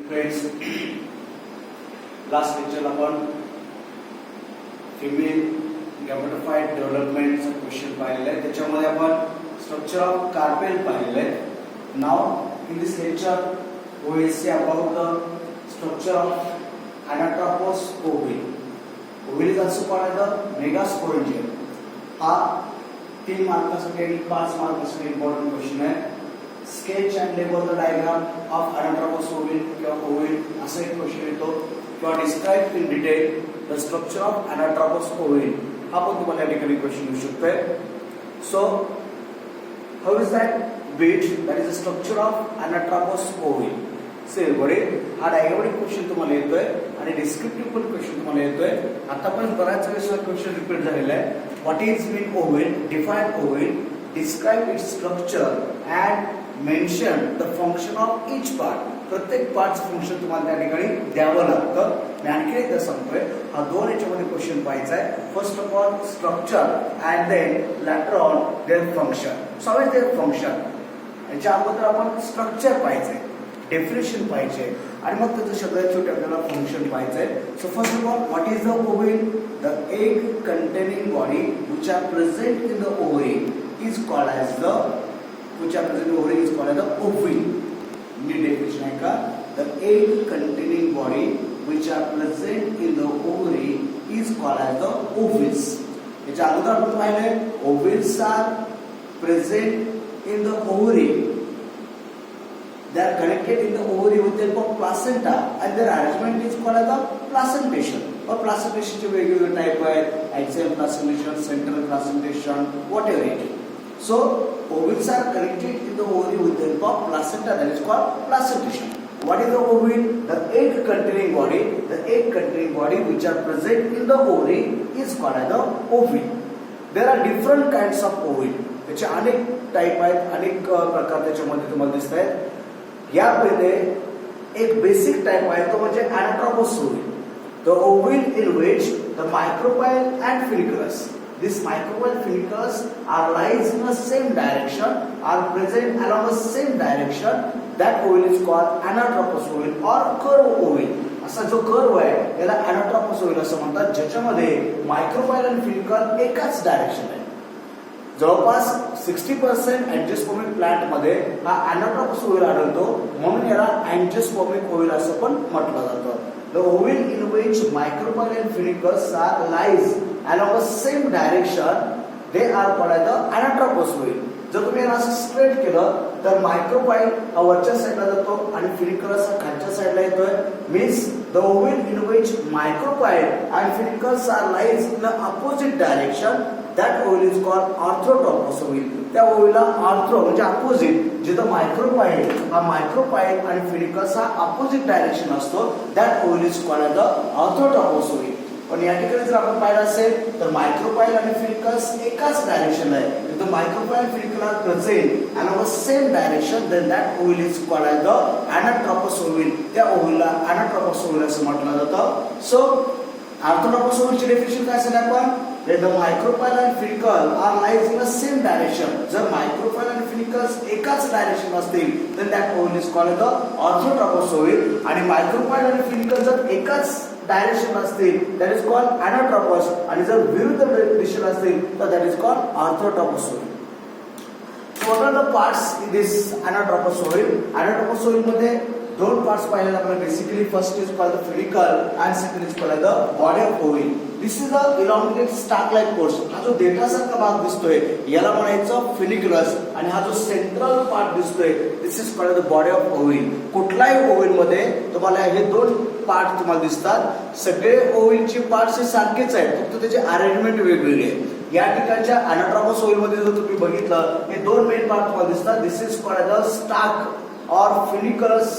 Friends, last lecture आपण female gametophyte डेव्हलपमेंटचा question पाहिलेला आहे. त्याच्यामध्ये आपण स्ट्रक्चर ऑफ कार्पेल पाहिलेलं आहे. Now in this lecture we will see about the structure of Anatropous ovule. Ovule is also called as the megasporangium. हा 3 मार्कासाठी आणि 5 मार्कासाठी इम्पॉर्टंट क्वेश्चन आहे. Sketch and label the diagram of Anatropous ovule किंवा ovule असा एक question येतो किंवा describe in detail the structure of Anatropous ovule. हा पण तुम्हाला या ठिकाणी क्वेश्चन येऊ शकतोय. So how is that bit that is the structure of Anatropous ovule. बरे हा डायग्रामेटिक क्वेश्चन तुम्हाला येतोय आणि डिस्क्रिप्टिव्ह पण क्वेश्चन तुम्हाला येतोय. आता पण बराच वेळेस क्वेश्चन रिपीट झालेला आहे. What is mean oval, define oval, describe its structure and mention the function of each part. प्रत्येक पार्टचं फंक्शन तुम्हाला त्या ठिकाणी द्यावं लागतं. मी आणखी एकदा सांगतोय, हा 2 याच्यामध्ये क्वेश्चन पाहायचा आहे. First of all structure and then later on their function. So what is their function. याच्या अगोदर आपण स्ट्रक्चर पाहायचंय, डेफिनेशन पाहिजे आणि मग त्याचं सगळ्यात छोटे आपल्याला फंक्शन पाहिजे. So first of all what is the oval. The egg containing body which are present in the ovary is called as the which are present in the ovary is called as the ovule. Knee definition आहे का. The egg containing body which are present in the ovary is called as the ovules. याच्या अगोदर आपण पाहिले ovules are present in the ovary. They are connected in the ovary with the help of placenta and their arrangement is called as the placentation. और placentation चे वेगवेगळे type आहेत. axial placentation, central placentation, whatever it is. So ovules are connected in the ovary with the help of placenta, that is called placentation. What is the ovule? The egg containing body. The egg containing body which are present in the ovary is called as the ovule. There are different kinds of ovule. त्याचे अनेक type आहेत, अनेक प्रकार त्याच्यामध्ये तुम्हाला दिसत आहेत. यामध्ये एक बेसिक टाइप आहे तो म्हणजे Anatropous ovule. The ovule in which the micropyle and funiculus, this micropyle funiculus are lies in the same direction, are present along the same direction. That ovule is called Anatropous ovule or curve ovule. असा जो curve आहे याला Anatropous ovule असं म्हणतात, ज्याच्यामध्ये मायक्रोपायल आणि फिनिकल एकाच direction आहे. जवळपास 60% अँजिओस्पर्मिक प्लांट मध्ये हा Anatropous ovule आढळतो, म्हणून याला अँजिओस्पर्मिक ovule असं पण म्हटलं जातं. The ovule in which micropyle and funiculus are lies along the same direction, they are called as the Anatropous ovule. जर तुम्ही याला असं स्ट्रेट केलं तर मायक्रोपाईल हा वरच्या साईडला जातो आणि फिनिकलस हा खालच्या साईडला येतोय. Means the ovule in which micropyle and funicles are lies in the opposite direction, that ovule is called orthotropous ovule. त्या ओव्हलला ऑर्थो म्हणजे अपोजिट, जिथं मायक्रोपाईल आणि फिनिकल्स हा अपोजिट डायरेक्शन असतो, that ovule is called the orthotropous oval. पण या ठिकाणी जर आपण पाहिलं असेल तर मायक्रोपाईल आणि फिनिकल्स एकाच डायरेक्शनला आहे. The micropyle and funicle are present along the same direction, then that ovule is called as the Anatropous ovule. त्या ओव्हलला Anatropous ovule असं म्हटलं जातं. So Anatropous ovule ची डेफिनेशन काय असेल आपण. The micropyle and funicle are lies in the same direction. जर micropyle and funicles एकाच डायरेक्शन असतील then that ovule is called the Orthotropous ovule. आणि micropyle and funicle जर एकाच डायरेक्शन असतील that is called Anatropous, आणि जर विरुद्ध दिशेला असतील तर that is called Orthotropous ovule. So what are the parts in this Anatropous ovule? Anatropous ovule मध्ये 2 पार्ट्स पाहिलेले आपल्याला. Basically first is called the funicle and second is called the body of ovule. This is a elongated stalk like cords. हा जो data सारखा भाग दिसतोय याला म्हणायचं फिनिकुलस, आणि हा जो सेंट्रल पार्ट दिसतोय this is called the body of oval. कुठलाही ओव्हल मध्ये तुम्हाला हे 2 पार्ट तुम्हाला दिसतात. सगळे ओव्हलचे पार्ट्स हे सारखेच आहेत, फक्त त्याचे अरेंजमेंट वेगवेगळे आहे. या ठिकाणच्या Anatropous ovule मध्ये जर तुम्ही बघितलं हे 2 मेन पार्ट तुम्हाला दिसतात. This is called the stock और फिनिकुलस,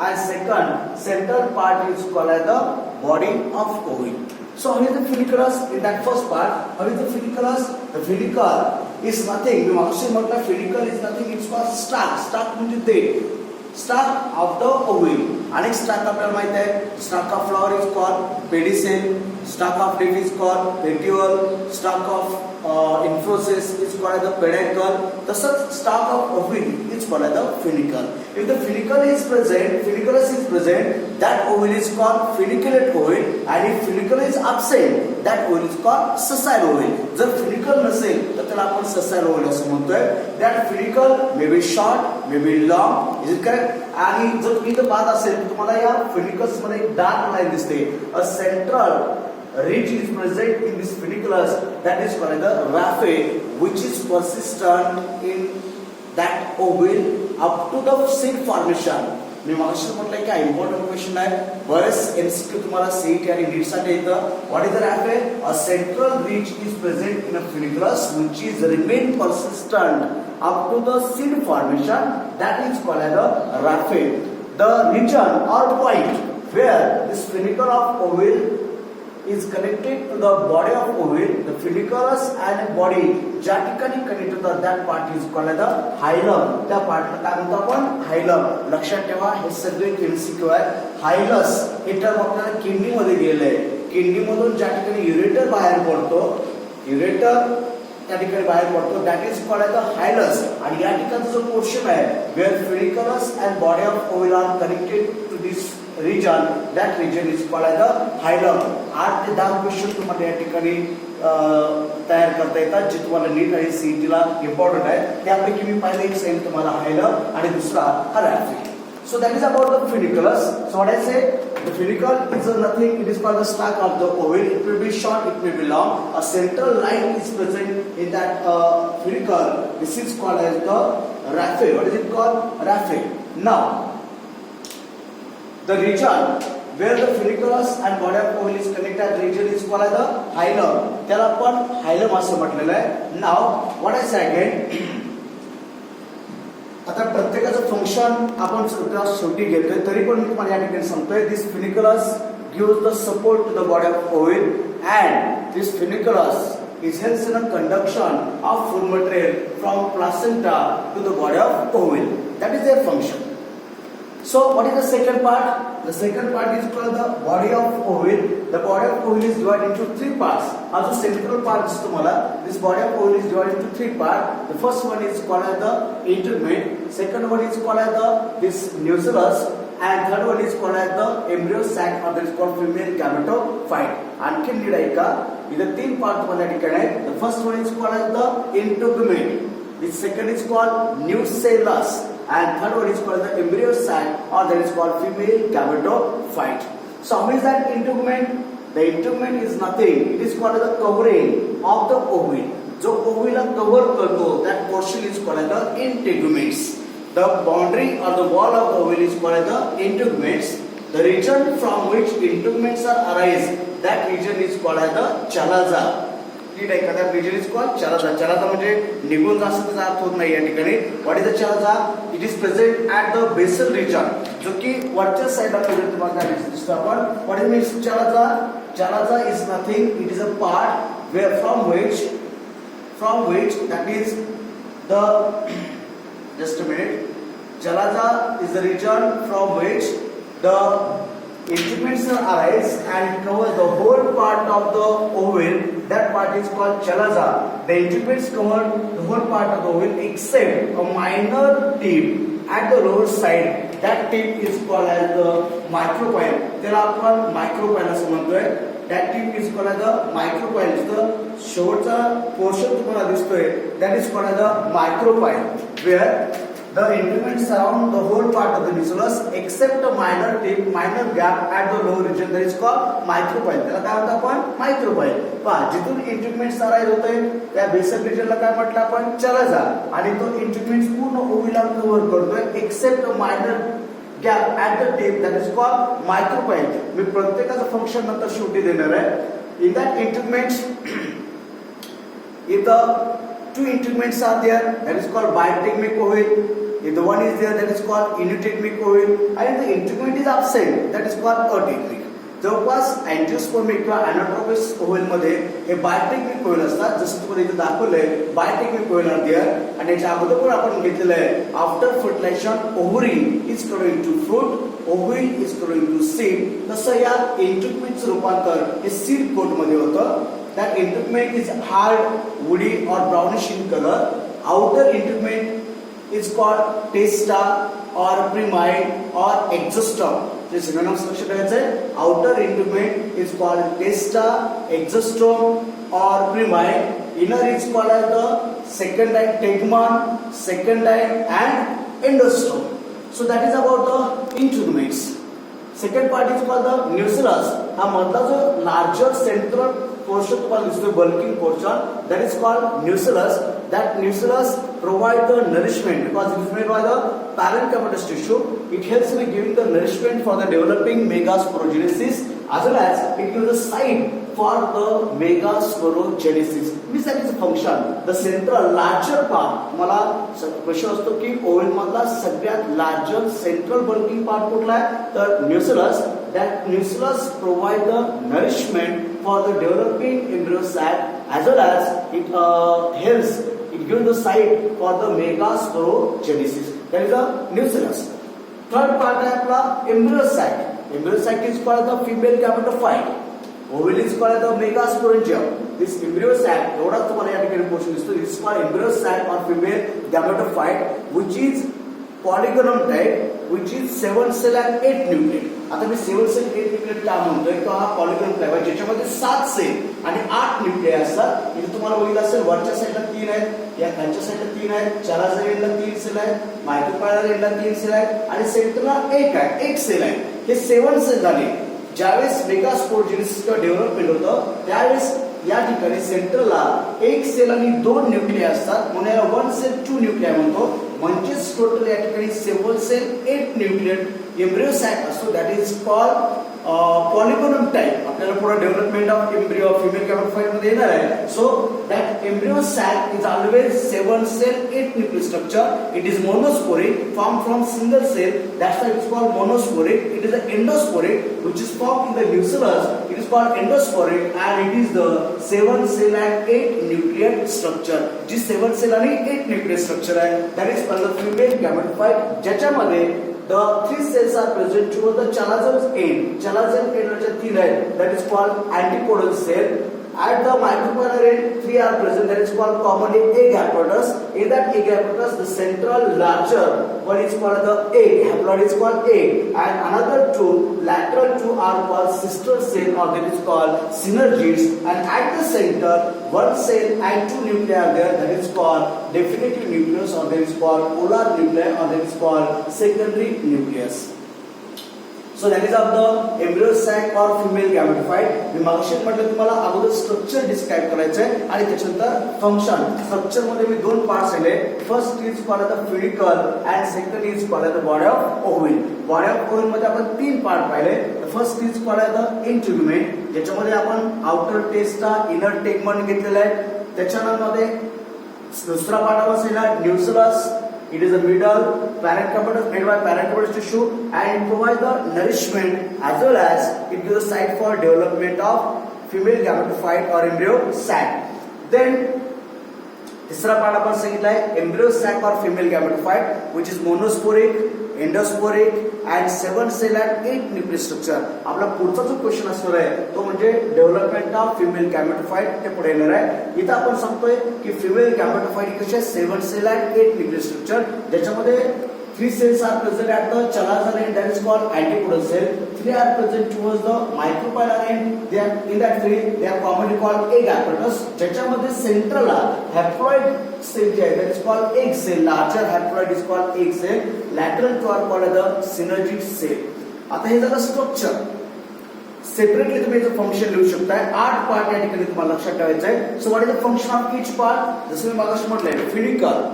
and second central part is called as the body of ovule. So how is the funiculus in that first part? How is the funiculus? The funicle is nothing. मी मागशी म्हटलं funicle is nothing, it's called stalk. Stalk म्हणजे देठ. Stalk of the ovule. अनेक stalk आपल्याला माहित आहे. Stalk of flower is called pedicel. Stalk of leaf is called petiole. Stalk of inflorescence is called as the peduncle. The stalk of ovule is called as the funicle. If the funiculus is present, that ovule is called funiculate ovule, and if funicle is absent, that ovule is called sessile ovule. जर funicle नसेल तर त्याला आपण sessile ovule असं म्हणतोय. That funicle may be short, may be long. Is it correct? आणि जर तुम्ही इथं पाहत असेल तर तुम्हाला या funiculus मध्ये एक डार्क लाईन दिसते. A central ridge is present in this funiculus, that is called the raphe, which is persistent in that ovule up to the seed formation. मी मागच्या म्हटलं की इम्पॉर्टंट क्वेश्चन आहे. बरेच एमसीक्यू तुम्हाला सीईटी आणि नीट साठी येतं. What is the raphe? A central ridge is present in a funiculus which is remain persistent up to the seed formation, that is called as the raphe. The region or point where this funicle of ovule is connected to the body of ovule, the funiculus and body ज्या ठिकाणी connect होतात that part is called as the hilum. त्या पार्टला काय म्हणतो आपण? hilum. लक्षात ठेवा हे सगळे एमसीक्यू आहे. हायलस हे टर्म आपल्याला किडनी मध्ये गेलंय. किडनी मधून ज्या ठिकाणी युरेटर बाहेर पडतो, युरेटर त्या ठिकाणी बाहेर पडतो, that is called as the hilus. आणि या ठिकाणचा जो पोर्शन आहे where funiculus and body of ovule are connected to this region, that region is called as the hilum. 8 ते 10 क्वेश्चन तुम्हाला या ठिकाणी तयार करता येतात जे तुम्हाला नीट आणि सीईटी ला इम्पॉर्टंट आहे. त्यापैकी मी पहिले एक सांगितलं तुम्हाला हायलम आणि दुसरा हा raphe. So that is about the funiculus. So what I say, the funicle is nothing. It is called the stalk of the ovule. It may be short, it may be long. A central line is present in that funicle. This is called as the raphe. What is it called? Raphe. Now, the region where the funiculus and body of ovule is connected region is called as the hilum. त्याला आपण hilum असं म्हटलेलं आहे. Now, what I say again? आता प्रत्येकाचं function आपण शेवटी घेतोय, तरी पण मी तुम्हाला या ठिकाणी सांगतोय. This funiculus gives the support to the body of ovule, and this funiculus is helps in a conduction of food material from placenta to the body of ovule. That is their function. So what is the second part? The second part is called the body of ovule. The body of ovule is divided into 3 parts. Also central part is तुम्हाला. This body of ovule is divided into 3 parts. The first one is called as the integument. Second one is called as the this nucellus, and third one is called as the embryo sac, or that is called female gametophyte. आणखी NEET ऐका. इथे 3 part तुम्हाला ठिकाणी आहे. The first one is called as the integument. The second is called nucellus. And third one is called the embryo sac, or that is called female gametophyte. So how is that integument? The integument is nothing. It is called the covering of the ovule. जो ovule cover करतो, that portion is called the integuments. The boundary or the wall of the ovule is called the integuments. The region from which integuments are arise, that region is called the chalaza. नीट आहे. that region is called chalaza. chalaza म्हणजे निघून जास्त त्याचा अर्थ होत नाही या ठिकाणी. What is the chalaza? It is present at the basal region, जो की वरच्या साइडला प्रेझेंट तुम्हाला दिसतो आपण. What is means chalaza? Chalaza is nothing. It is a part where from which that is the just a minute. Chalaza is the region from which the integuments arise and cover the whole part of the ovule. That part is called chalaza. The integuments cover the whole part of the ovule except a minor tip at the lower side. That tip is called as the micropyle. त्याला आपण micropyle असं म्हणतोय. That tip is called as the micropyle. The शेवटचा portion तुम्हाला दिसतोय, that is called as the micropyle, where the integuments surround the whole part of the nucellus except a minor tip, minor gap at the lower region, that is called micropyle. त्याला काय म्हणतो आपण? micropyle. पहा, जिथून integuments arise होते त्या basal रिजनला काय म्हटलं आपण? chalaza. आणि तो integuments पूर्ण ओव्ह्यूला कव्हर करतोय except a minor gap at the tip, that is called micropyle. मी प्रत्येकाचं फंक्शन नंतर शेवटी देणार आहे. In that integuments, if the 2 integuments are there, that is called bitegmic ovule. If the one is there, that is called unitegmic ovule. And if the integument is absent, that is called ategmic. जवळपास अँजिओस्पर्मिक किंवा अॅनाट्रोपस oval मध्ये हे biotechnic oval असतात. जसं तुम्हाला इथे दाखवलंय biotechnic oval are there. आणि याच्या अगोदर पण आपण घेतलेलं आहे after fertilization ovary is coming to fruit, ovule is coming to seed. तसं या इंटिग्युमेंटचं रूपांतर हे सीड कोट मध्ये होतं. that integument is hard, woody or brownish in color. Outer integument is called testa or primide or exostome. J synonyms लक्षात ठेवायचे आहे. outer integument is called testa, exostome or primide. Inner is called as the secondary tegmen, secondary and endostome. So that is about the integuments. Second part is called the nucellus. हा मधला जो larger central portion तुम्हाला दिसतोय bulking portion, that is called nucellus. That nucellus provide the nourishment because it is made by the parenchymatous tissue. It helps in giving the nourishment for the developing megasporogenesis as well as it gives the site for the megasporogenesis. Means that is a function. The central larger part मला प्रश्न असतो की oval मधला सगळ्यात larger central bulking part कुठला आहे तर nucellus. That nucellus provide the nourishment for the developing embryo sac as well as it helps it gives the site for the megasporogenesis. That is the nucellus. Third part आहे आपला embryo sac. Embryo sac is called the female gametophyte. Ovule is called the megasporangium. This embryo sac, एवढा तुम्हाला या ठिकाणी question दिसतो. This is called embryo sac or female gametophyte, which is polygonal type, which is 7 cell and 8 nucleate. आता मी 7 cell 8 nucleate का म्हणतोय तो हा polygonal type आहे ज्याच्यामध्ये 7 सेल आणि 8 nuclei असतात. इथे तुम्हाला बघितलं असेल वरच्या साईडला 3 आहेत, या खालच्या साईडला 3 आहेत, चलाझर एंडला 3 सेल आहेत, मायक्रोपायलर एंडला 3 सेल आहेत आणि सेंटरला 1 आहे, 1 सेल आहे. हे 7 सेल झाले. ज्यावेळेस मेगास्पोरोजेनेसिस किंवा डेव्हलपमेंट होतं त्यावेळेस या ठिकाणी सेंटरला 1 सेल आणि 2 न्यूक्लिया असतात म्हणून याला 1 सेल 2 न्यूक्लिया म्हणतो. म्हणजेच टोटल या ठिकाणी 7 सेल 8 न्यूक्लिएट एम्ब्रियो सॅक असतो. That is called polygonal type. आपल्याला पुढे development of embryo female gametophyte मध्ये येणार आहे. So that embryo sac is always 7 cell 8 nuclear structure. It is monosporic formed from single cell. That's why it's called monosporic. It is an endosporic which is formed in the nucellus. It is called endosporic and it is the 7 cell and 8 nuclear structure. जी 7 cell आणि 8 nuclear structure आहे. That is called the female gametophyte. ज्याच्यामध्ये the 3 cells are present towards the chalazar end. Chalazar end मध्ये 3 आहेत. That is called antipodal cell. At the micropolar end, 3 are present. That is called commonly egg apparatus. In that egg apparatus, the central larger one is called the egg. Haploid is called egg, and another 2 lateral 2 are called sister cell, or that is called synergids. And at the center, 1 cell and 2 nuclei are there. That is called definitive nucleus, or that is called polar nuclei, or that is called secondary nucleus. So that is of the embryo sac or female gametophyte. मी मागशी म्हटलं तुम्हाला अगोदर structure describe करायचं आहे आणि त्याच्यानंतर function. Structure मध्ये मी 2 parts दिले. First is called the funicle and second is called the body of ovule. Body of ovule मध्ये आपण 3 पार्ट पाहिले. First is called the integument ज्याच्यामध्ये आपण आउटर टेस्टा इनर टेगमेंट घेतलेला आहे. त्याच्यामध्ये दुसरा पार्ट असेल nucleus. It is a middle parenchymatous made by parenchymatous tissue and it provides the nourishment as well as it gives a site for development of female gametophyte or embryo sac. Then तिसरा part आपण सांगितलाय embryo sac or female gametophyte which is monosporic, endosporic and 7 cell and 8 nuclear structure. आपला पुढचा जो question असणार आहे तो म्हणजे development of female गॅमेटोफाइट ते पुढे येणार आहे. इथं आपण सांगतोय की फिमेल गॅमेटोफाइट कशी आहे 7 सेल and 8 nuclear structure ज्याच्यामध्ये 3 cells are present at the chalazar end, that is called antipodal cell. 3 are present towards the micropylar end. They are in that 3 they are commonly called egg apparatus. ज्याच्यामध्ये सेंट्रलला haploid cell जे आहे that is called egg cell. Larger haploid is called egg cell. Lateral 2 are called the synergid cell. आता हे झालं structure. Separately तुम्ही याचं function लिहू शकताय. 8 part या ठिकाणी तुम्हाला लक्षात ठेवायचं आहे. सो what is the function of each part. जसं मी मागाशी म्हटलंय फिडिकल.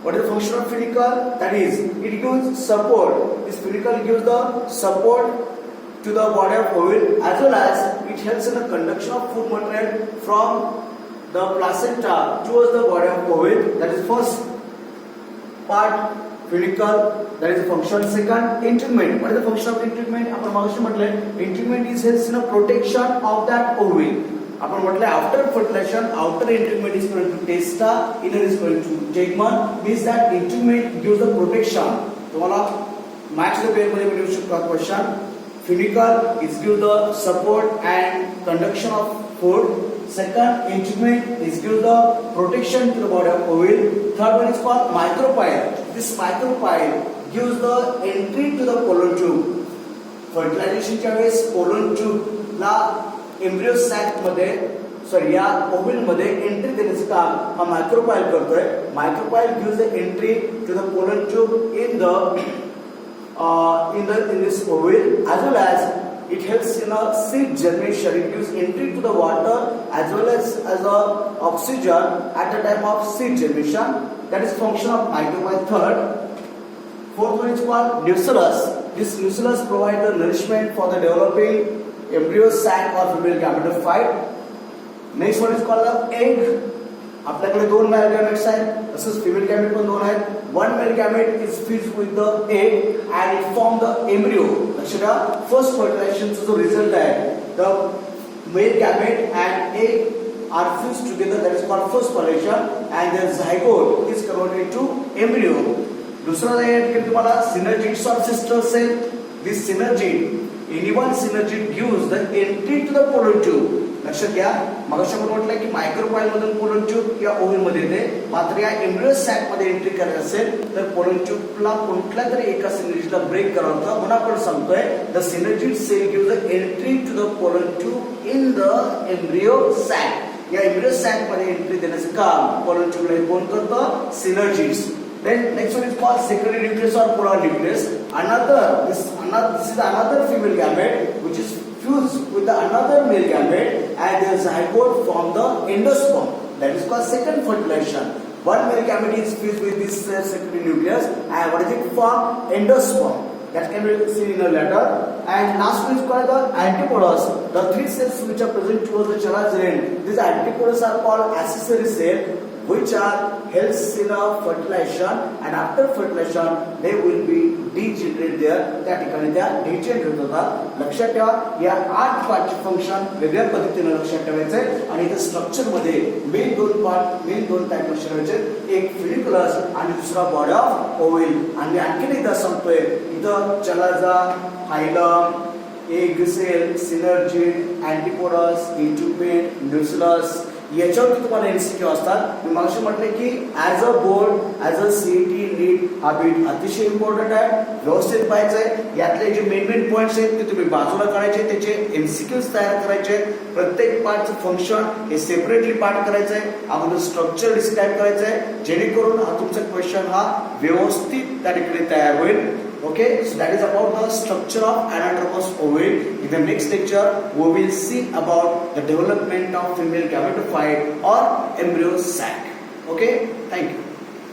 What is the function of funicle? That is, it gives support. This funicle gives the support to the body of ovule as well as it helps in the conduction of food material from the placenta towards the body of ovule. That is first part, funicle. That is the function. Second, integument. What is the function of integument? आपण मागशी म्हटलंय integument is helps in the protection of that ovule. आपण म्हटलं after fertilization outer integument is equal to testa, inner is equal to tegmen. Means that integument gives the protection. तुम्हाला maths च्या paper मध्ये मिळू शकतो question. Funicle is give the support and conduction of food. Second, integument is give the protection to the body of ovule. Third one is called micropyle. This micropyle gives the entry to the colon tube. फर्टिलायझेशनच्या वेळेस colon ट्यूबला embryo sac मध्ये या oval मध्ये entry देण्याचं काम हा micropyle करतोय. Micropyle gives the entry to the pollen tube in this ovule, as well as it helps in a seed germination. It gives entry to the water as well as a oxygen at the time of seed germination. That is function of micropyle. Third, fourth one is called nucellus. This nucellus provides the nourishment for the developing embryo sac or female gametophyte. Next one is called the egg. आपल्याकडे दोन male gametes आहेत, तसंच female gamete पण दोन आहेत. One male gamete is fused with the egg and it form the embryo. लक्षात घ्या, first फर्टिलायझेशनचा जो रिझल्ट आहे, the male gamete and egg are fused together, that is called first fertilization and the zygote is converted to embryo. दुसरा आहे तुम्हाला synergids of sister cell. This synergid, any one synergid gives the entry to the pollen tube. लक्षात घ्या, मगाशी आपण म्हटलं की मायक्रोपाइल मधून कोलन ट्यूब किंवा ओव्हल मध्ये येते. मात्र या एम्ब्रियो सॅक मध्ये एंट्री करायची असेल तर कोलन ट्यूबला कुठल्या तरी एका सिनर्जिडला ब्रेक करावं लागतं. म्हणून आपण सांगतोय the synergid cell gives the entry to the pollen tube in the embryo sac. या एम्ब्रियो सॅक मध्ये एंट्री देण्याचं काम कोलन ट्यूबला कोण करतं? Synergids. Then next one is called secondary nucleus or polar nucleus. This is another female gamete which is fused with the another male gamete and there is zygote from the endosperm. That is called second fertilization. One male gamete is fused with this secondary nucleus and what is it formed? Endosperm. That can be seen in a letter. And last one is called the antipodous. The three cells which are present towards the chala's end. These antipodous are called accessory cell, which are helps in a fertilization, and after fertilization they will be degenerate there. त्या ठिकाणी त्या degenerate होतात. लक्षात ठेवा, या 8 पार्टचे function वेगळ्या पद्धतीने लक्षात ठेवायचे आणि इथे स्ट्रक्चर मध्ये मेन दोन टाइप लक्षात ठेवायचे. एक फिलिकुलस आणि दुसरा बॉडी ऑफ ओव्हल. आणि आणखीन एकदा सांगतोय, इथं chalaza, hilum, egg cell, synergid, antipodals, इंट्युबेट, न्यूक्लियस याच्यावरती तुम्हाला एमसीक्यू असतात. मी मागशी म्हटले की as a board, as a CET NEET हा बीट अतिशय इम्पॉर्टंट आहे, व्यवस्थित पाहायचंय. यातले जे मेन पॉइंट्स आहेत ते तुम्ही बाजूला काढायचे, त्याचे एमसीक्यूज तयार करायचे. प्रत्येक पार्टचं फंक्शन हे सेपरेटली पार्ट करायचंय, अगोदर स्ट्रक्चर डिस्क्राईब करायचंय, जेणेकरून हा तुमचा क्वेश्चन हा व्यवस्थित त्या ठिकाणी तयार होईल. Okay, so that is about the structure of Anatropous ovule. In the next lecture, we will see about the development of female gametophyte or embryo sac. Okay, thank you.